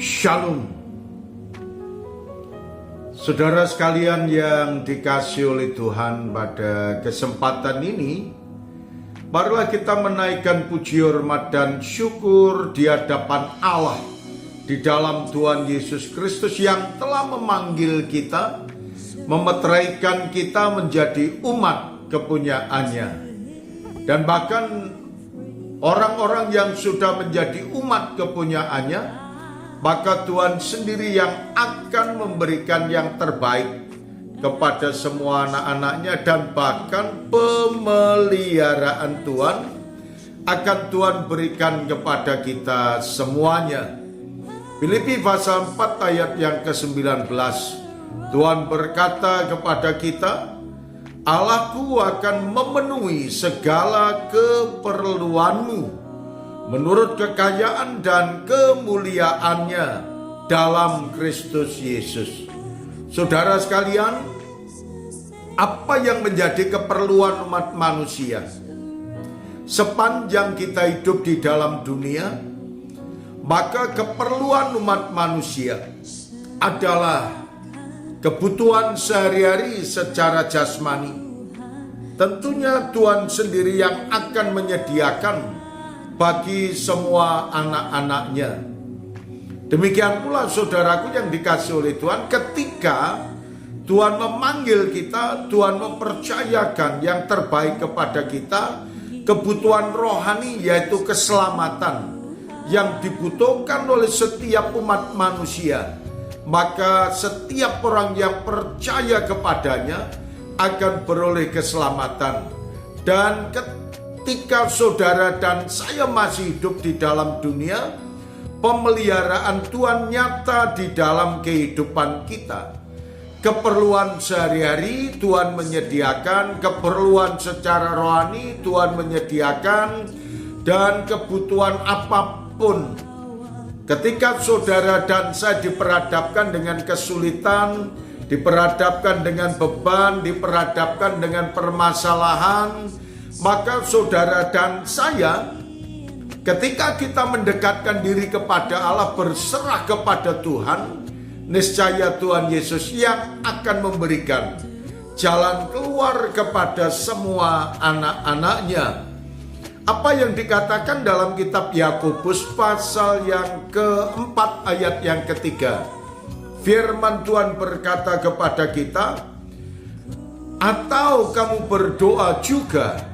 Shalom. Saudara sekalian yang dikasihi oleh Tuhan, pada kesempatan ini marilah kita menaikkan puji hormat dan syukur di hadapan Allah di dalam Tuhan Yesus Kristus yang telah memanggil kita, memeteraikan kita menjadi umat kepunyaannya. Dan bahkan orang-orang yang sudah menjadi umat kepunyaannya, maka Tuhan sendiri yang akan memberikan yang terbaik kepada semua anak-anaknya, dan bahkan pemeliharaan Tuhan akan Tuhan berikan kepada kita semuanya. Filipi pasal 4 ayat yang ke-19, Tuhan berkata kepada kita, Allahku akan memenuhi segala keperluanmu menurut kekayaan dan kemuliaannya dalam Kristus Yesus. Saudara sekalian, apa yang menjadi keperluan umat manusia sepanjang kita hidup di dalam dunia? Maka keperluan umat manusia adalah kebutuhan sehari-hari secara jasmani. Tentunya Tuhan sendiri yang akan menyediakan bagi semua anak-anaknya. Demikian pula saudaraku yang dikasihi oleh Tuhan, ketika Tuhan memanggil kita, Tuhan mempercayakan yang terbaik kepada kita, kebutuhan rohani yaitu keselamatan yang dibutuhkan oleh setiap umat manusia. Maka setiap orang yang percaya kepadanya akan beroleh keselamatan. Dan ketika saudara dan saya masih hidup di dalam dunia, pemeliharaan Tuhan nyata di dalam kehidupan kita. Keperluan sehari-hari Tuhan menyediakan, keperluan secara rohani Tuhan menyediakan, dan kebutuhan apapun. Ketika saudara dan saya diperhadapkan dengan kesulitan, diperhadapkan dengan beban, diperhadapkan dengan permasalahan, maka saudara dan saya, ketika kita mendekatkan diri kepada Allah, berserah kepada Tuhan, niscaya Tuhan Yesus yang akan memberikan jalan keluar kepada semua anak-anaknya. Apa yang dikatakan dalam kitab Yakobus pasal yang keempat ayat yang ketiga. Firman Tuhan berkata kepada kita, atau kamu berdoa juga,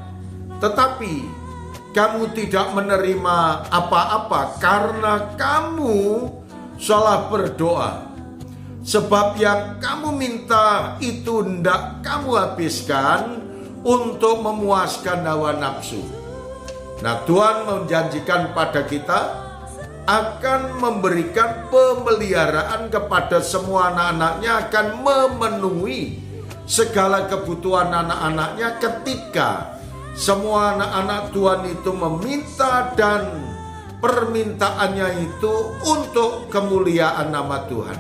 tetapi kamu tidak menerima apa-apa karena kamu salah berdoa. Sebab yang kamu minta itu hendak kamu habiskan untuk memuaskan hawa nafsu. Nah, Tuhan menjanjikan pada kita akan memberikan pemeliharaan kepada semua anak-anaknya, akan memenuhi segala kebutuhan anak-anaknya ketika semua anak-anak Tuhan itu meminta, dan permintaannya itu untuk kemuliaan nama Tuhan.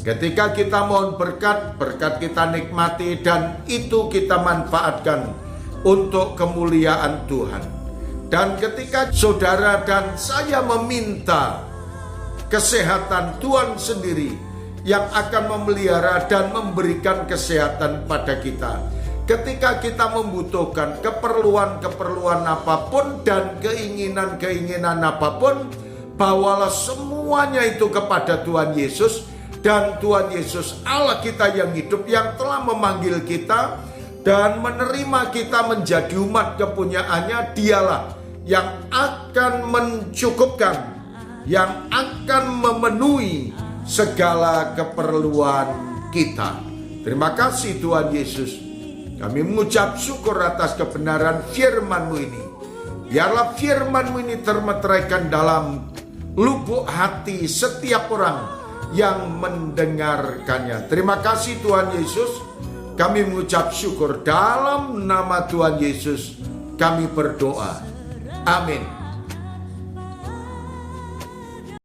Ketika kita mohon berkat, berkat kita nikmati dan itu kita manfaatkan untuk kemuliaan Tuhan. Dan ketika saudara dan saya meminta kesehatan, Tuhan sendiri yang akan memelihara dan memberikan kesehatan pada kita. Ketika kita membutuhkan keperluan-keperluan apapun dan keinginan-keinginan apapun, bawalah semuanya itu kepada Tuhan Yesus. Dan Tuhan Yesus Allah kita yang hidup, yang telah memanggil kita dan menerima kita menjadi umat kepunyaannya, dialah yang akan mencukupkan, yang akan memenuhi segala keperluan kita. Terima kasih Tuhan Yesus. Kami mengucap syukur atas kebenaran firman-Mu ini. Biarlah firman-Mu ini termeteraikan dalam lubuk hati setiap orang yang mendengarkannya. Terima kasih Tuhan Yesus. Kami mengucap syukur dalam nama Tuhan Yesus. Kami berdoa. Amin.